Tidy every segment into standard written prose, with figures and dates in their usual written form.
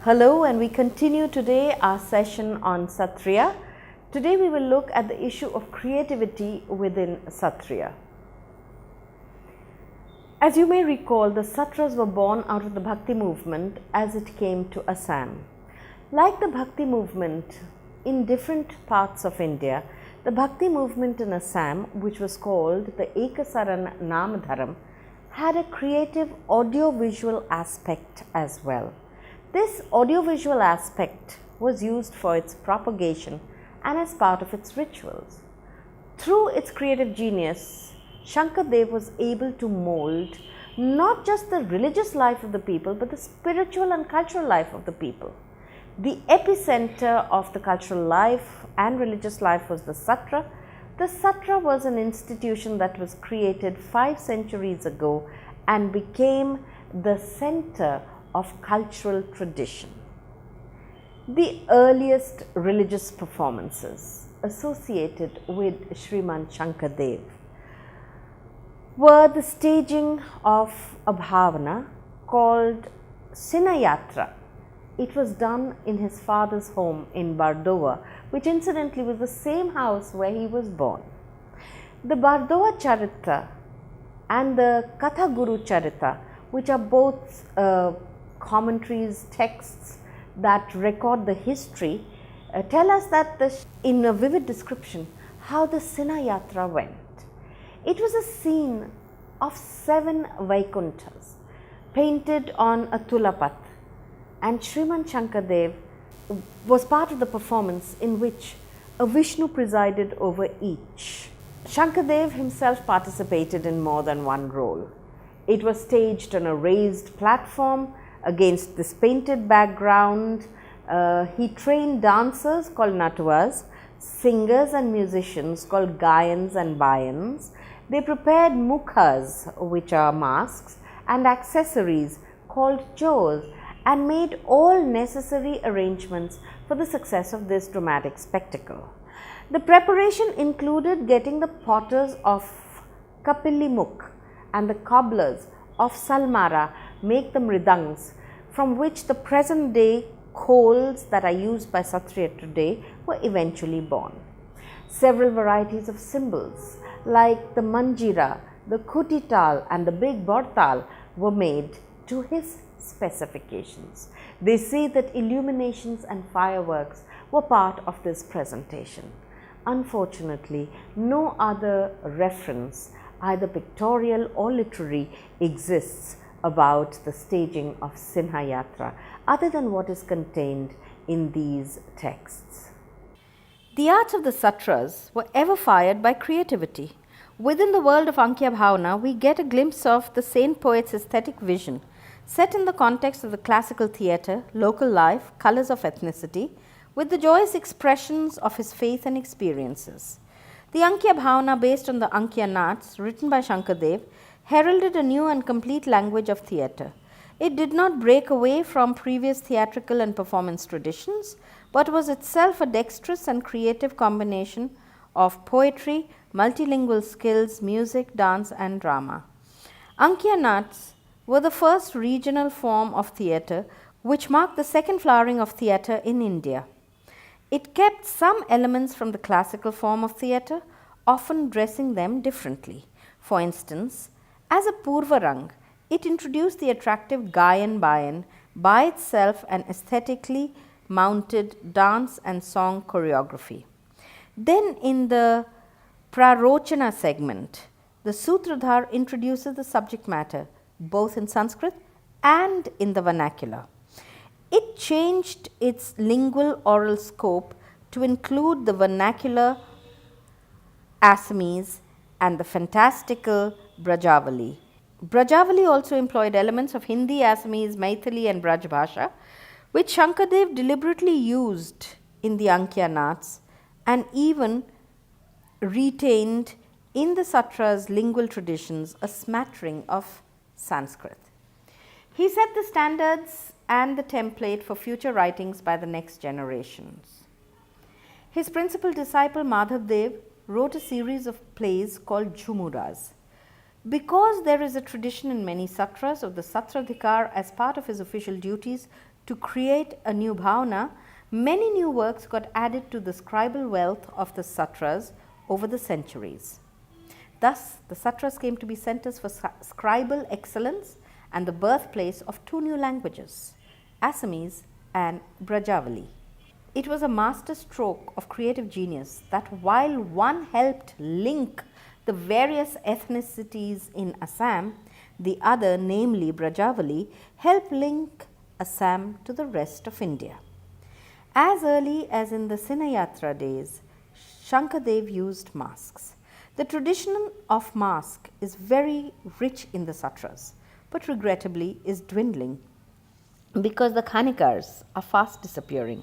Hello, and we continue today our session on Satriya. Today we will look at the issue of creativity within Satriya. As you may recall, the Satras were born out of the Bhakti movement as it came to Assam. Like the Bhakti movement in different parts of India, the Bhakti movement in Assam, which was called the Ekasaran Namadharam, had a creative audio-visual aspect as well. This audiovisual aspect was used for its propagation and as part of its rituals. Through its creative genius, Shankardev was able to mold not just the religious life of the people, but the spiritual and cultural life of the people. The epicenter of the cultural life and religious life was the Satra. The Satra was an institution that was created 5 centuries ago and became the center of cultural tradition. The earliest religious performances associated with Shriman Shankardev were the staging of a bhavana called Sinayatra. It was done in his father's home in Bardova, which incidentally was the same house where he was born. The Bardova Charita and the Katha Guru Charita, which are both commentaries, texts that record the history, tell us that in a vivid description how the Sinayatra went. It was a scene of 7 Vaikunthas painted on a Tulapat, and Shriman Shankardev was part of the performance in which a Vishnu presided over each. Shankardev himself participated in more than one role. It was staged on a raised platform against this painted background. He trained dancers called Natuas, singers and musicians called Gayans and Bayans. They prepared mukhas, which are masks, and accessories called chos, and made all necessary arrangements for the success of this dramatic spectacle. The preparation included getting the potters of Kapillimukh and the cobblers of Salmara make the mridangs, from which the present day khols that are used by Satriya today were eventually born. Several varieties of cymbals like the manjira, the khutital and the big bortal were made to his specifications. They say that illuminations and fireworks were part of this presentation. Unfortunately, no other reference, either pictorial or literary, exists about the staging of Sinhayatra other than what is contained in these texts. The arts of the Satras were ever fired by creativity. Within the world of Ankya Bhavana, we get a glimpse of the saint poet's aesthetic vision, set in the context of the classical theatre, local life, colours of ethnicity, with the joyous expressions of his faith and experiences. The Ankya Bhavana, based on the Ankya Nats, written by Shankardev, heralded a new and complete language of theatre. It did not break away from previous theatrical and performance traditions, but was itself a dexterous and creative combination of poetry, multilingual skills, music, dance and drama. Ankya Nats were the first regional form of theatre which marked the second flowering of theatre in India. It kept some elements from the classical form of theatre, often dressing them differently. For instance, as a Purvarang, it introduced the attractive Gayan Bayan, by itself an aesthetically mounted dance and song choreography. Then in the Prarochana segment, the Sutradhar introduces the subject matter both in Sanskrit and in the vernacular. It changed its lingual oral scope to include the vernacular Assamese and the fantastical Brajavali. Brajavali also employed elements of Hindi, Assamese, Maithili and Braj Bhasha, which Shankardev deliberately used in the Ankya Nats and even retained in the Satra's lingual traditions a smattering of Sanskrit. He set the standards and the template for future writings by the next generations. His principal disciple Madhav Dev wrote a series of plays called Jhumuras. Because there is a tradition in many satras of the Satradhikar as part of his official duties to create a new bhavana, many new works got added to the scribal wealth of the satras over the centuries. Thus, the satras came to be centers for scribal excellence and the birthplace of two new languages, Assamese and Brajavali. It was a master stroke of creative genius that while one helped link the various ethnicities in Assam, the other, namely Brajavali, helped link Assam to the rest of India. As early as in the Sinayatra days, Shankadev used masks. The tradition of mask is very rich in the satras, but regrettably is dwindling because the Khanikars are fast disappearing,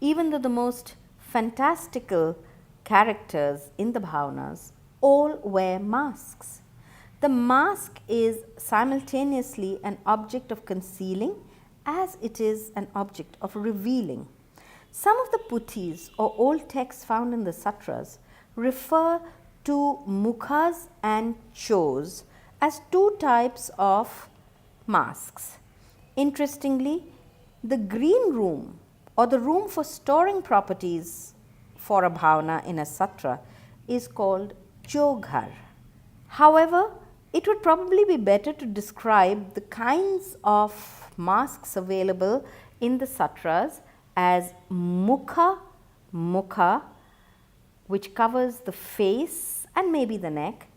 even though the most fantastical characters in the bhavanas all wear masks. The mask is simultaneously an object of concealing as it is an object of revealing. Some of the puthis or old texts found in the satras refer to mukhas and chos as two types of masks. Interestingly, the green room or the room for storing properties for a bhavana in a satra is called choghar. However, it would probably be better to describe the kinds of masks available in the satras as mukha, which covers the face and maybe the neck,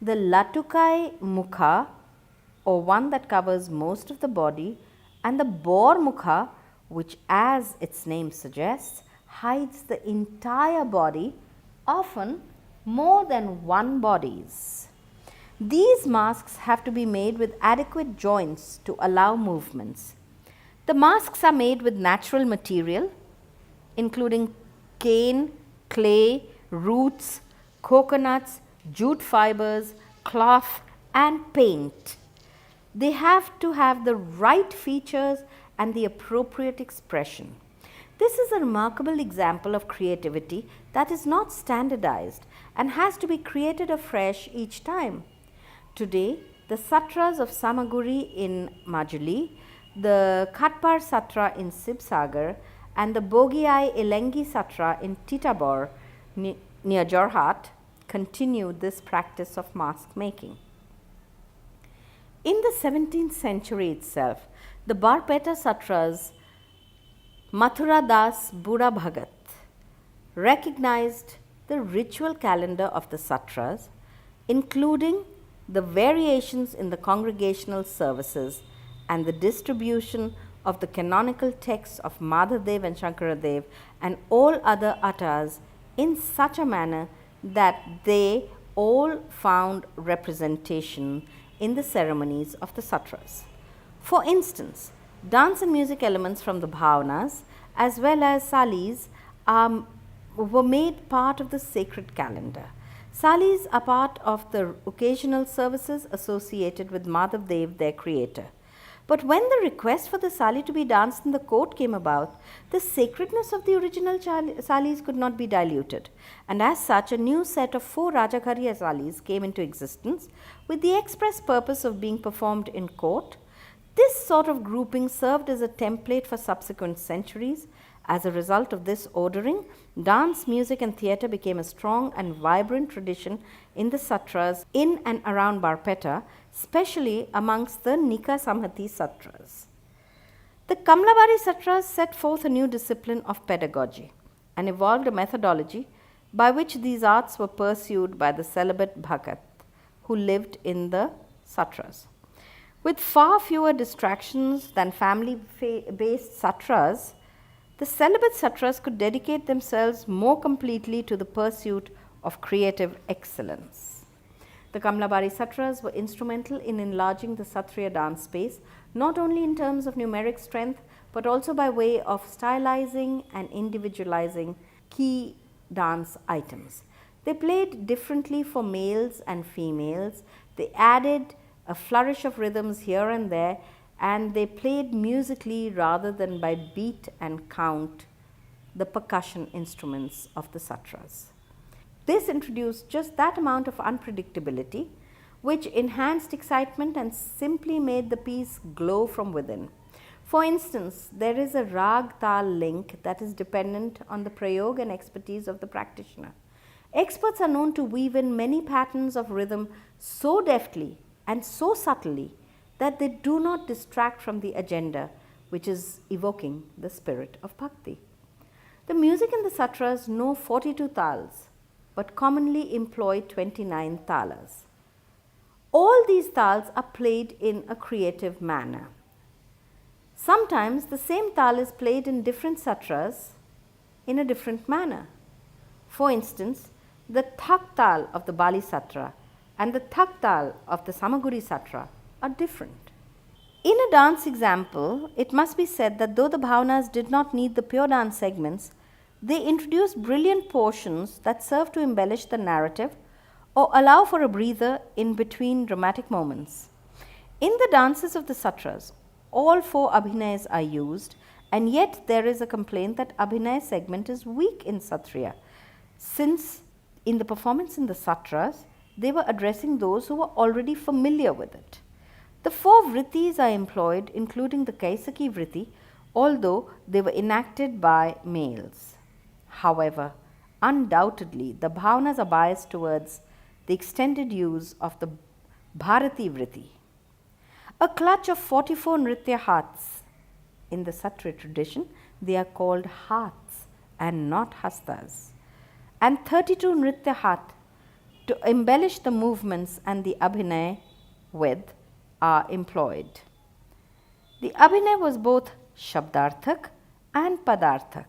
the latukai mukha, or one that covers most of the body, and the bor mukha, which as its name suggests hides the entire body, often more than one bodies. These masks have to be made with adequate joints to allow movements. The masks are made with natural material including cane, clay, roots, coconuts, jute fibers, cloth and paint. They have to have the right features and the appropriate expression. This is a remarkable example of creativity that is not standardized and has to be created afresh each time. Today, the satras of Samaguri in Majuli, the Khatpar Satra in Sibsagar and the Bogiai Elengi Satra in Titabar near Jorhat continue this practice of mask making. In the 17th century itself, the Barpeta Satras Mathura Das Bura Bhagat recognized the ritual calendar of the satras, including the variations in the congregational services and the distribution of the canonical texts of Madhadev and Shankaradev and all other attas in such a manner that they all found representation in the ceremonies of the satras. For instance, dance and music elements from the bhavanas as well as salis were made part of the sacred calendar. Salis are part of the occasional services associated with Madhavdev, their creator. But when the request for the sali to be danced in the court came about, the sacredness of the original salis could not be diluted, and as such a new set of 4 Rajaghariya salis came into existence with the express purpose of being performed in court. This sort of grouping served as a template for subsequent centuries. As a result of this ordering, dance, music and theatre became a strong and vibrant tradition in the satras in and around Barpeta, especially amongst the Nika Samhati satras. The Kamlabari satras set forth a new discipline of pedagogy and evolved a methodology by which these arts were pursued by the celibate Bhagat who lived in the satras. With far fewer distractions than family-based satras, the celibate satras could dedicate themselves more completely to the pursuit of creative excellence. The Kamlabari satras were instrumental in enlarging the Satriya dance space, not only in terms of numeric strength, but also by way of stylizing and individualizing key dance items. They played differently for males and females. They added a flourish of rhythms here and there, and they played musically rather than by beat and count, the percussion instruments of the satras. This introduced just that amount of unpredictability, which enhanced excitement and simply made the piece glow from within. For instance, there is a rag tal link that is dependent on the prayog and expertise of the practitioner. Experts are known to weave in many patterns of rhythm so deftly and so subtly that they do not distract from the agenda, which is evoking the spirit of bhakti. The music in the satras know 42 tals, but commonly employ 29 talas. All these tals are played in a creative manner. Sometimes the same tal is played in different satras in a different manner. For instance, the thak tal of the Bali Satra and the thak tal of the Samaguri Satra are different. In a dance example, it must be said that though the bhavanas did not need the pure dance segments, they introduced brilliant portions that serve to embellish the narrative or allow for a breather in between dramatic moments. In the dances of the satras, all 4 abhinays are used, and yet there is a complaint that abhinay segment is weak in Satriya, since in the performance in the satras, they were addressing those who were already familiar with it. The 4 vrittis are employed, including the Kaisaki vritti, although they were enacted by males. However, undoubtedly, the bhavanas are biased towards the extended use of the Bharati vritti. A clutch of 44 Nritya hats. In the Satriya tradition, they are called hats and not hastas. And 32 Nritya hat to embellish the movements and the abhinay with are employed. The abhinay was both shabdarthak and padarthak.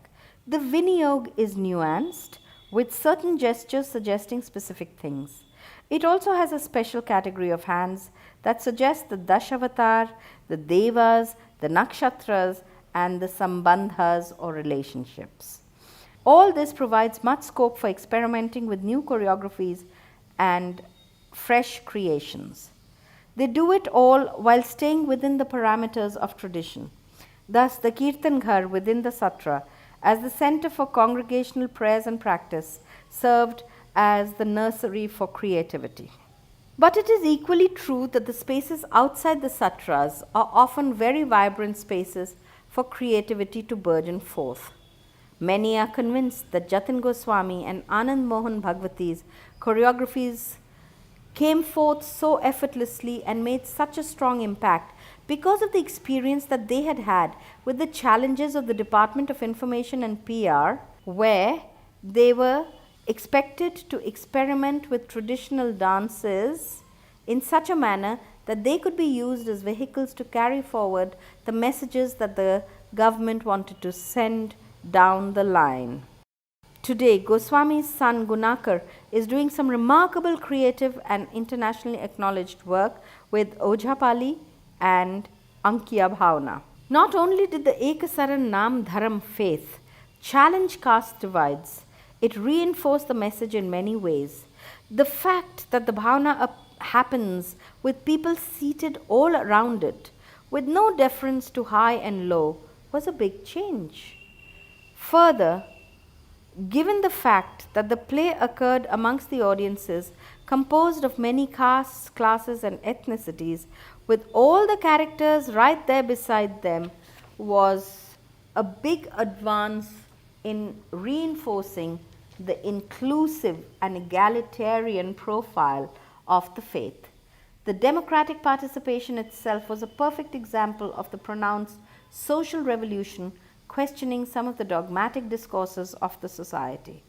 The vinayog is nuanced with certain gestures suggesting specific things. It also has a special category of hands that suggests the Dashavatar, the Devas, the Nakshatras, and the Sambandhas or relationships. All this provides much scope for experimenting with new choreographies and fresh creations. They do it all while staying within the parameters of tradition. Thus, the Kirtan Ghar within the Satra, as the center for congregational prayers and practice, served as the nursery for creativity. But it is equally true that the spaces outside the satras are often very vibrant spaces for creativity to burgeon forth. Many are convinced that Jatin Goswami and Anand Mohan Bhagwati's choreographies came forth so effortlessly and made such a strong impact because of the experience that they had had with the challenges of the Department of Information and PR, where they were expected to experiment with traditional dances in such a manner that they could be used as vehicles to carry forward the messages that the government wanted to send down the line. Today, Goswami's son Gunakar is doing some remarkable creative and internationally acknowledged work with Ojhapali and Ankiya Bhavana. Not only did the Ekasaran Nam Dharam faith challenge caste divides, it reinforced the message in many ways. The fact that the bhavana happens with people seated all around it, with no deference to high and low, was a big change. Further, given the fact that the play occurred amongst the audiences composed of many castes, classes, and ethnicities, with all the characters right there beside them, was a big advance in reinforcing the inclusive and egalitarian profile of the faith. The democratic participation itself was a perfect example of the pronounced social revolution, questioning some of the dogmatic discourses of the society.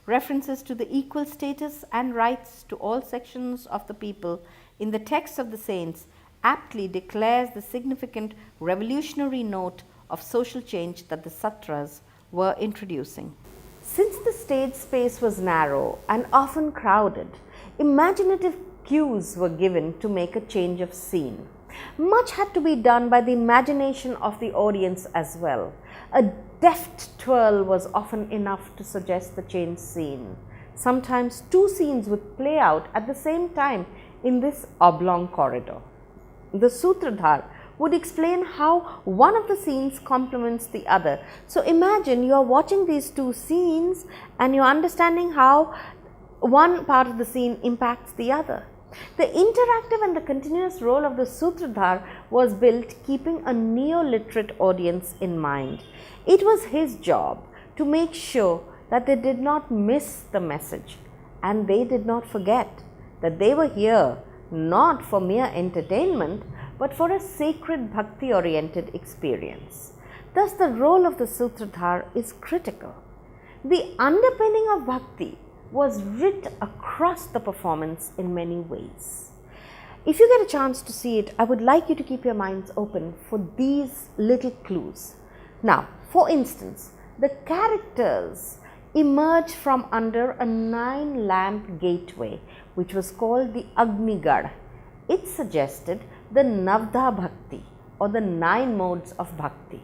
References to the equal status and rights to all sections of the people in the texts of the saints aptly declares the significant revolutionary note of social change that the satras were introducing. Since the stage space was narrow and often crowded, imaginative cues were given to make a change of scene. Much had to be done by the imagination of the audience as well. A deft twirl was often enough to suggest the changed scene. Sometimes 2 scenes would play out at the same time in this oblong corridor. The Sutradhar would explain how one of the scenes complements the other. So imagine you are watching these 2 scenes and you are understanding how one part of the scene impacts the other. The interactive and the continuous role of the Sutradhar was built keeping a neo-literate audience in mind. It was his job to make sure that they did not miss the message and they did not forget that they were here not for mere entertainment but for a sacred bhakti oriented experience. Thus, the role of the Sutradhar is critical. The underpinning of bhakti was writ across the performance in many ways. If you get a chance to see it, I would like you to keep your minds open for these little clues. Now, for instance, the characters emerged from under a 9-lamp gateway which was called the Agnigarh. It suggested the Navdha Bhakti or the 9 modes of bhakti.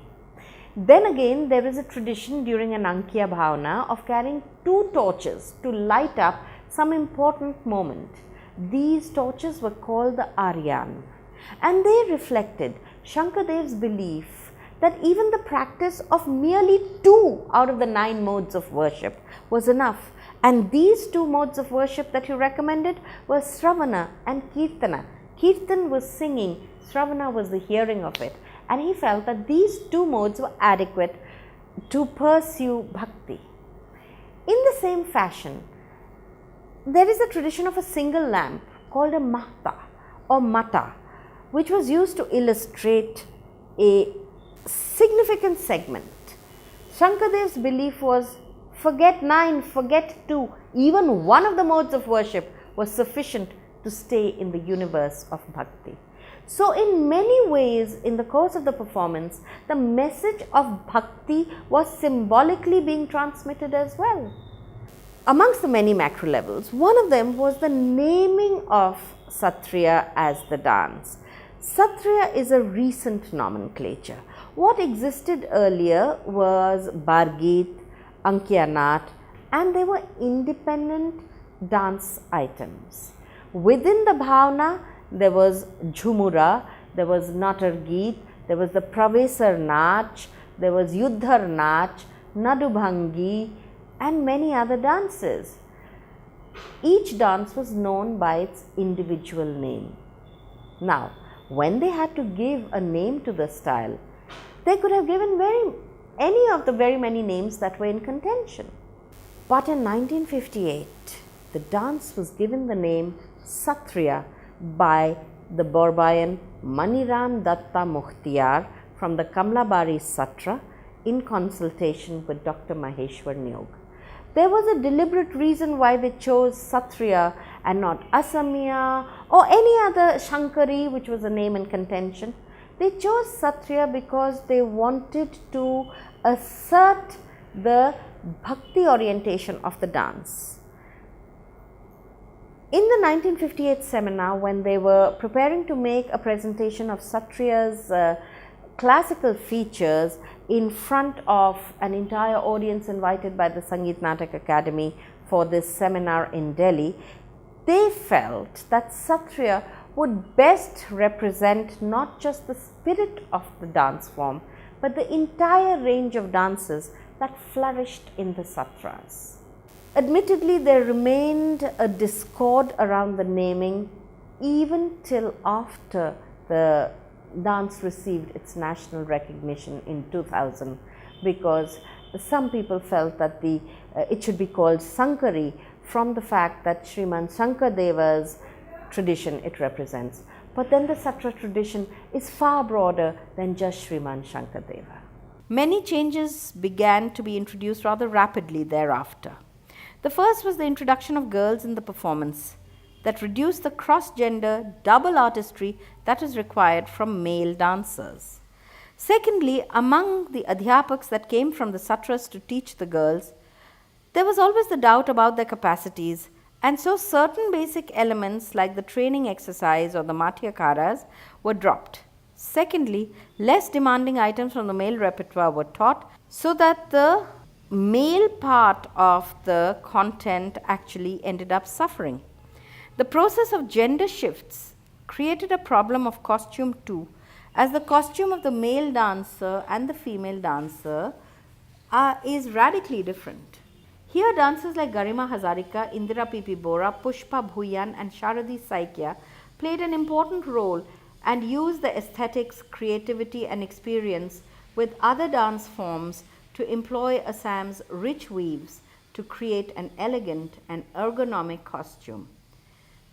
Then again, there is a tradition during an Ankiya Bhavana of carrying 2 torches to light up some important moment. These torches were called the Aryan, and they reflected Shankardev's belief that even the practice of merely 2 out of the 9 modes of worship was enough. And these 2 modes of worship that he recommended were Sravana and Kirtana. Kirtan was singing, Sravana was the hearing of it. And he felt that these 2 modes were adequate to pursue bhakti. In the same fashion, there is a tradition of a single lamp called a mahta or mata, which was used to illustrate a significant segment. Shankardev's belief was forget 9, forget 2, even one of the modes of worship was sufficient to stay in the universe of bhakti. So, in many ways in the course of the performance, the message of bhakti was symbolically being transmitted as well. Amongst the many macro levels, one of them was the naming of Satriya as the dance. Satriya is a recent nomenclature. What existed earlier was Bargit, Ankiya Nat, and they were independent dance items. Within the Bhavana, there was Jhumura, there was Natar Geet, there was the Pravesar Nach, there was Yuddhar Nach, Nadubhangi, and many other dances. Each dance was known by its individual name. Now, when they had to give a name to the style, they could have given any of the very many names that were in contention. But in 1958, the dance was given the name Satriya by the Borbayan Maniram Datta Mukhtiyar from the Kamlabari Satra in consultation with Dr. Maheshwar Nyog. There was a deliberate reason why they chose Satriya and not Asamiya or any other Shankari, which was a name in contention. They chose Satriya because they wanted to assert the bhakti orientation of the dance. In the 1958 seminar, when they were preparing to make a presentation of Satriya's classical features in front of an entire audience invited by the Sangeet Natak Academy for this seminar in Delhi, they felt that Satriya would best represent not just the spirit of the dance form, but the entire range of dances that flourished in the Satras. Admittedly, there remained a discord around the naming even till after the dance received its national recognition in 2000, because some people felt that it should be called Sankari from the fact that Sriman Shankardeva's tradition it represents. But then the Satra tradition is far broader than just Sriman Shankardeva. Many changes began to be introduced rather rapidly thereafter. The first was the introduction of girls in the performance that reduced the cross-gender double artistry that is required from male dancers. Secondly, among the adhyapaks that came from the Satras to teach the girls, there was always the doubt about their capacities, and so certain basic elements like the training exercise or the Mathyakaras were dropped. Secondly, less demanding items from the male repertoire were taught so that the male part of the content actually ended up suffering. The process of gender shifts created a problem of costume too, as the costume of the male dancer and the female dancer is radically different. Here, dancers like Garima Hazarika, Indira P.P. Bora, Pushpa Bhuyan, and Sharadi Saikia played an important role and used the aesthetics, creativity, and experience with other dance forms to employ Assam's rich weaves to create an elegant and ergonomic costume.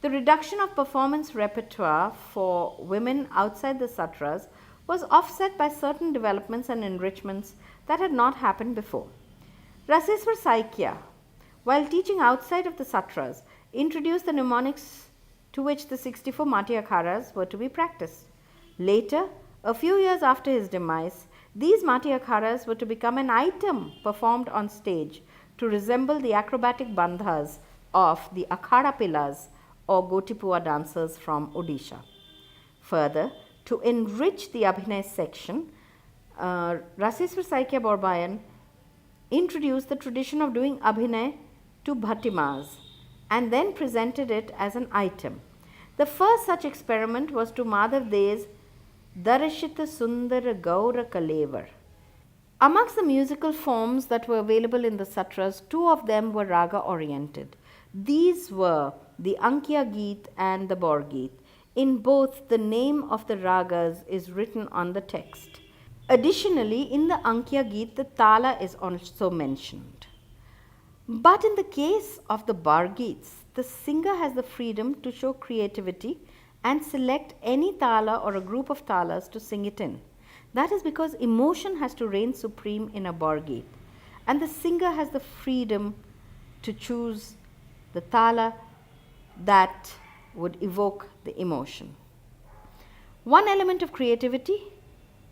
The reduction of performance repertoire for women outside the satras was offset by certain developments and enrichments that had not happened before. Raseswar Saikia, while teaching outside of the satras, introduced the mnemonics to which the 64 Mati Akharas were to be practiced. Later, a few years after his demise, these Mati Akharas were to become an item performed on stage to resemble the acrobatic bandhas of the Akhada Pilas or Gotipua dancers from Odisha. Further, to enrich the Abhinay section, Raseswar Saikia Borbayan introduced the tradition of doing Abhinay to Bhattimas and then presented it as an item. The first such experiment was to Madhav De's Darashita Sundara Gaura Kalevar. Amongst the musical forms that were available in the satras, two of them were raga oriented. These were the Ankya Geet and the Borgeet. In both, the name of the ragas is written on the text. Additionally, in the Ankya Geet, the tala is also mentioned. But in the case of the Bargeets, the singer has the freedom to show creativity and select any tala or a group of talas to sing it in. That is because emotion has to reign supreme in a Bargeet, and the singer has the freedom to choose the tala that would evoke the emotion. One element of creativity,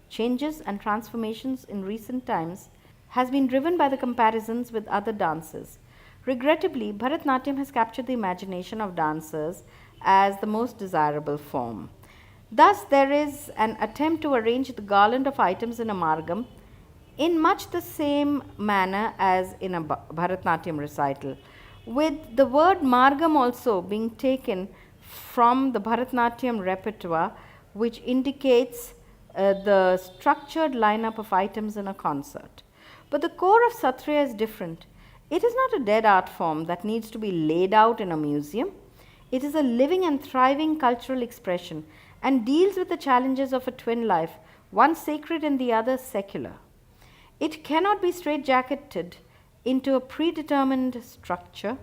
changes and transformations in recent times has been driven by the comparisons with other dances. Regrettably, Bharatnatyam has captured the imagination of dancers as the most desirable form. Thus, there is an attempt to arrange the garland of items in a margam in much the same manner as in a Bharatnatyam recital, with the word margam also being taken from the Bharatnatyam repertoire, which indicates the structured lineup of items in a concert. But the core of Satriya is different. It is not a dead art form that needs to be laid out in a museum. It is a living and thriving cultural expression and deals with the challenges of a twin life, one sacred and the other secular. It cannot be straitjacketed into a predetermined structure,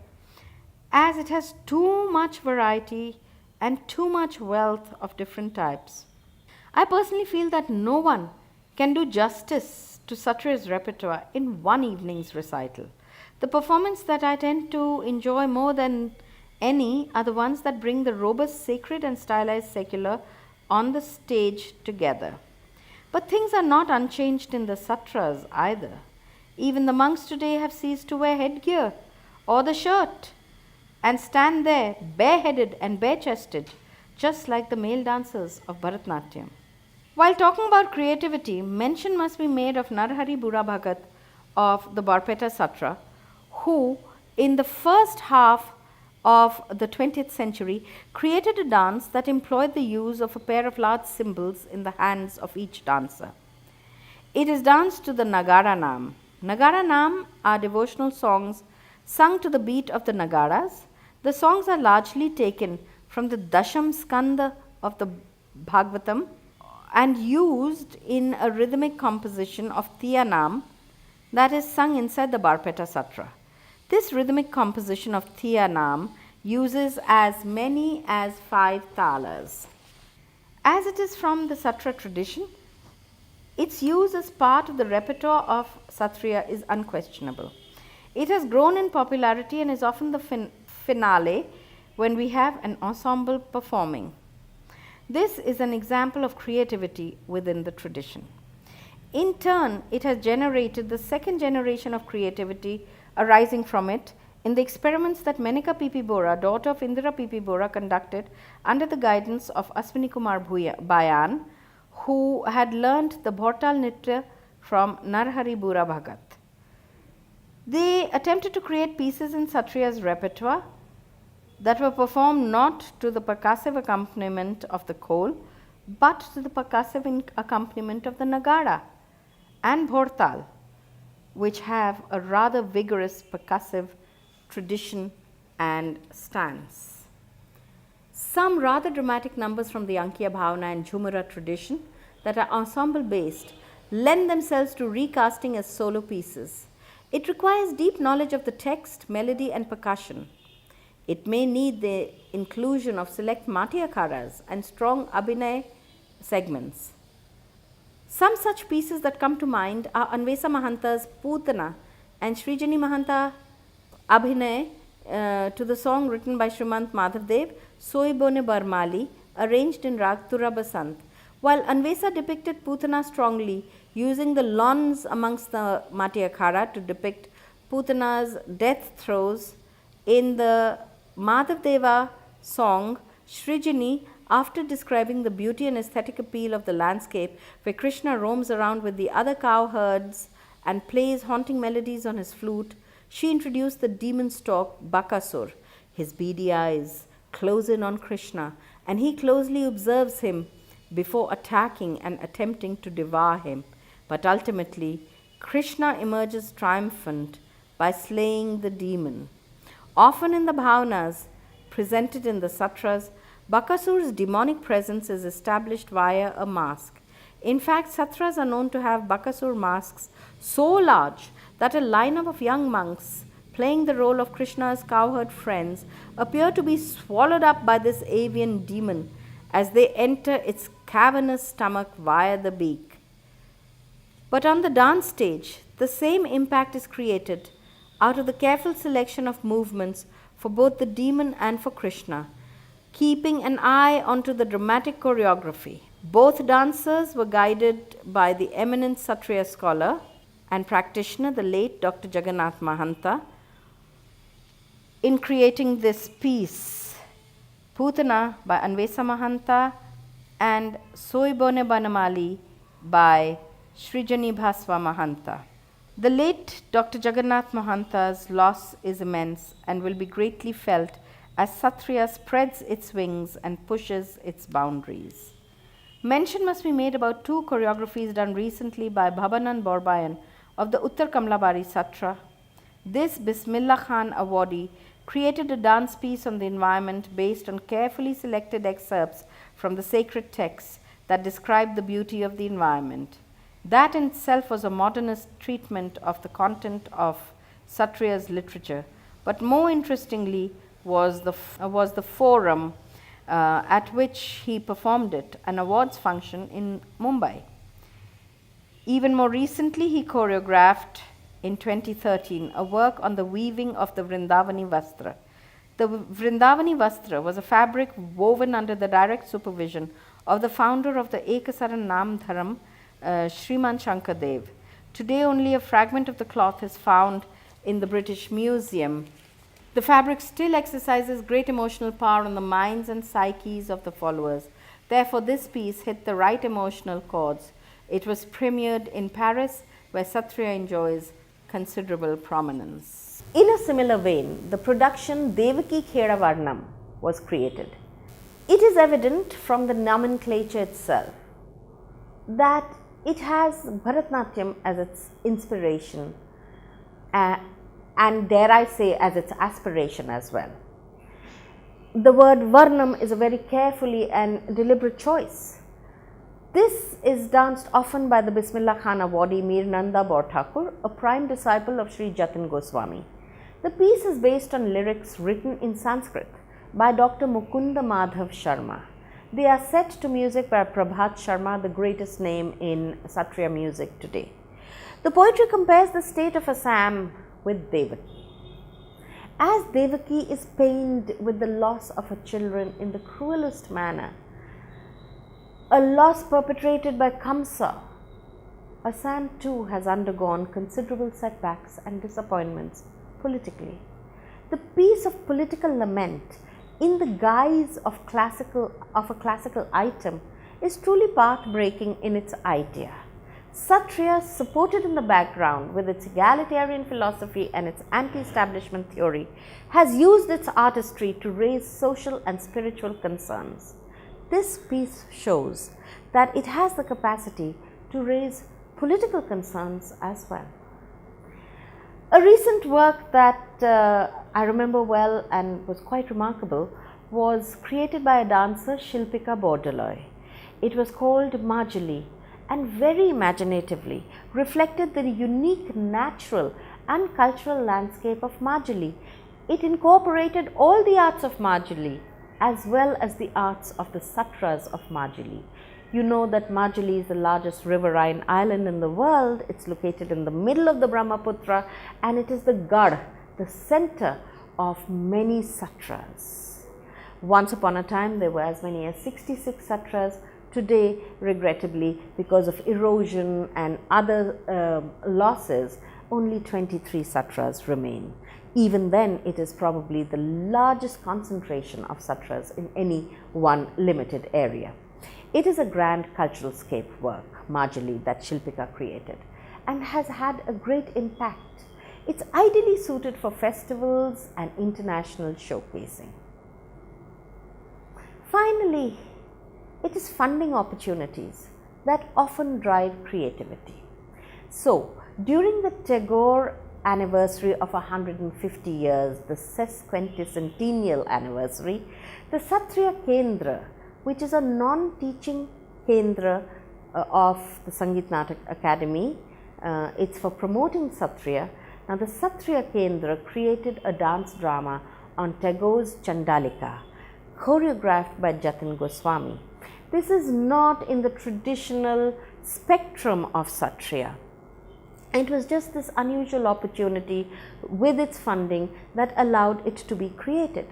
as it has too much variety and too much wealth of different types. I personally feel that no one can do justice to Satriya's repertoire in one evening's recital. The performance that I tend to enjoy more than any are the ones that bring the robust sacred and stylized secular on the stage together. But things are not unchanged in the satras either. Even the monks today have ceased to wear headgear or the shirt and stand there bareheaded and bare-chested, just like the male dancers of Bharatnatyam. While talking about creativity, mention must be made of Narhari Bura Bhagat of the Barpeta Satra, who in the first half of the 20th century created a dance that employed the use of a pair of large cymbals in the hands of each dancer. It is danced to the Nagara Nam. Nagara Nam are devotional songs sung to the beat of the Nagaras. The songs are largely taken from the Dasham Skanda of the Bhagavatam and used in a rhythmic composition of Thiyanam that is sung inside the Barpeta Satra. This rhythmic composition of Thiyanam uses as many as 5 talas. As it is from the Satra tradition, its use as part of the repertoire of Satriya is unquestionable. It has grown in popularity and is often the finale when we have an ensemble performing. This is an example of creativity within the tradition. In turn, it has generated the second generation of creativity arising from it in the experiments that Menika P.P. Bora, daughter of Indira P.P. Bora, conducted under the guidance of Aswini Kumar Bayan, who had learnt the Bhortal Nritya from Narhari Bura Bhagat. They attempted to create pieces in Satriya's repertoire that were performed not to the percussive accompaniment of the khol, but to the percussive accompaniment of the Nagara and Bhortal, which have a rather vigorous percussive tradition and stance. Some rather dramatic numbers from the Ankiya Bhavana and Jhumara tradition that are ensemble based lend themselves to recasting as solo pieces. It requires deep knowledge of the text, melody and percussion. It may need the inclusion of select Mati akharas and strong Abhinay segments. Some such pieces that come to mind are Anvesa Mahanta's Putana and Srijani Mahanta Abhinay to the song written by Srimant Madhavdev, Soi Bone Barmali, arranged in Rag Tura Basant. While Anvesa depicted Putana strongly, using the lons amongst the Mati Akhara to depict Putana's death throes, in the Madhavdeva song Srijani, after describing the beauty and aesthetic appeal of the landscape where Krishna roams around with the other cowherds and plays haunting melodies on his flute, she introduced the demon stork Bakasur. His beady eyes close in on Krishna and he closely observes him before attacking and attempting to devour him. But ultimately, Krishna emerges triumphant by slaying the demon. Often in the bhavanas presented in the satras, Bakasur's demonic presence is established via a mask. In fact, satras are known to have Bakasur masks so large that a lineup of young monks playing the role of Krishna's cowherd friends appear to be swallowed up by this avian demon as they enter its cavernous stomach via the beak. But on the dance stage, the same impact is created out of the careful selection of movements for both the demon and for Krishna, keeping an eye onto the dramatic choreography. Both dancers were guided by the eminent Satriya scholar and practitioner, the late Dr. Jagannath Mahanta, in creating this piece, Putana by Anvesa Mahanta and Soi Bone Banamali by Srijani Bhaswa Mahanta. The late Dr. Jagannath Mahanta's loss is immense and will be greatly felt as Satriya spreads its wings and pushes its boundaries. Mention must be made about two choreographies done recently by Bhabanand Borbayan of the Uttar Kamlabari Satra. This Bismillah Khan awardee created a dance piece on the environment based on carefully selected excerpts from the sacred texts that describe the beauty of the environment. That in itself was a modernist treatment of the content of Satriya's literature, but more interestingly was the forum at which he performed it, an awards function in Mumbai. Even more recently, he choreographed in 2013 a work on the weaving of the Vrindavani Vastra. The Vrindavani Vastra was a fabric woven under the direct supervision of the founder of the Ekasaran Nam Dharam, Sriman Shankar Dev. Today only a fragment of the cloth is found in the British Museum. The fabric still exercises great emotional power on the minds and psyches of the followers. Therefore, this piece hit the right emotional chords. It was premiered in Paris, where Satriya enjoys considerable prominence. In a similar vein, the production Devaki Kheda Varnam was created. It is evident from the nomenclature itself that it has Bharatnatyam as its inspiration and dare I say as its aspiration as well. The word Varnam is a very carefully and deliberate choice. This is danced often by the Bismillah Khan awardee Mir Nanda Borthakur, a prime disciple of Sri Jatin Goswami. The piece is based on lyrics written in Sanskrit by Dr. Mukunda Madhav Sharma. They are set to music by Prabhat Sharma, the greatest name in Satriya music today. The poetry compares the state of Assam with Devaki. As Devaki is pained with the loss of her children in the cruelest manner, a loss perpetrated by Kamsa, Assam too has undergone considerable setbacks and disappointments politically. The piece of political lament in the guise of a classical item is truly path-breaking in its idea. Satriya, supported in the background with its egalitarian philosophy and its anti-establishment theory, has used its artistry to raise social and spiritual concerns. This piece shows that it has the capacity to raise political concerns as well. A recent work that I remember well and was quite remarkable was created by a dancer, Shilpika Bordoloi. It was called Majuli and very imaginatively reflected the unique natural and cultural landscape of Majuli. It incorporated all the arts of Majuli as well as the arts of the Satras of Majuli. You know that Majuli is the largest riverine island in the world. It's located in the middle of the Brahmaputra and it is the Garh, the center of many Satras. Once upon a time there were as many as 66 Satras. Today, regrettably, because of erosion and other losses, only 23 Satras remain. Even then, it is probably the largest concentration of Satras in any one limited area. It is a grand cultural scape work, Majuli, that Shilpika created and has had a great impact. It's ideally suited for festivals and international showcasing. Finally, it is funding opportunities that often drive creativity. So, during the Tagore anniversary of 150 years, the sesquicentennial anniversary, the Satriya Kendra, which is a non-teaching Kendra of the Sangeet Natak Academy, it's for promoting Satriya. Now, the Satriya Kendra created a dance drama on Tagore's Chandalika, choreographed by Jatin Goswami. This is not in the traditional spectrum of Satriya. It was just this unusual opportunity with its funding that allowed it to be created.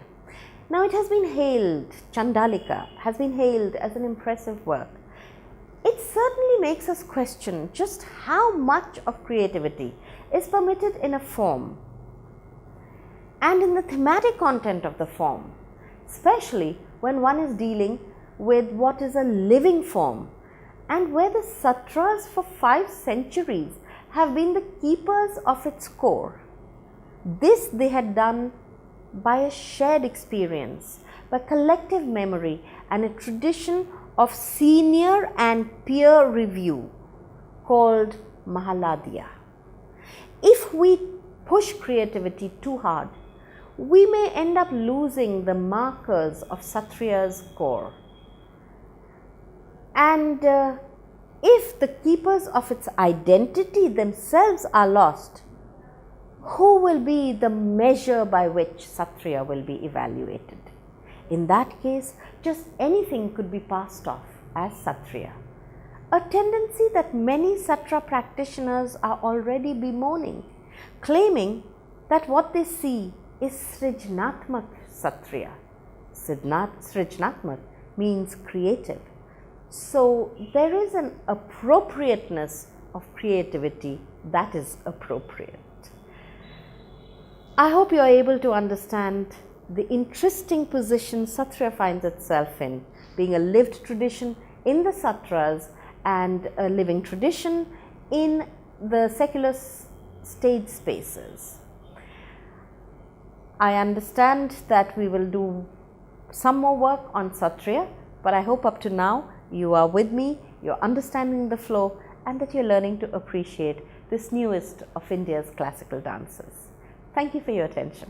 Now it has been hailed, Chandalika has been hailed as an impressive work. It certainly makes us question just how much of creativity is permitted in a form and in the thematic content of the form, especially when one is dealing with what is a living form and where the Satras for 5 centuries have been the keepers of its core. This they had done by a shared experience, by collective memory and a tradition of senior and peer review called Mahaladya. If we push creativity too hard, we may end up losing the markers of Satriya's core. And if the keepers of its identity themselves are lost, who will be the measure by which Satriya will be evaluated? In that case, just anything could be passed off as Satriya, a tendency that many Satra practitioners are already bemoaning, claiming that what they see is Srijnatmak Satriya. Srijnatmak means creative. So there is an appropriateness of creativity that is appropriate. I hope you are able to understand the interesting position Satriya finds itself in, being a lived tradition in the Satras and a living tradition in the secular stage spaces. I understand that we will do some more work on Satriya, but I hope up to now you are with me, you're understanding the flow, and that you're learning to appreciate this newest of India's classical dances. Thank you for your attention.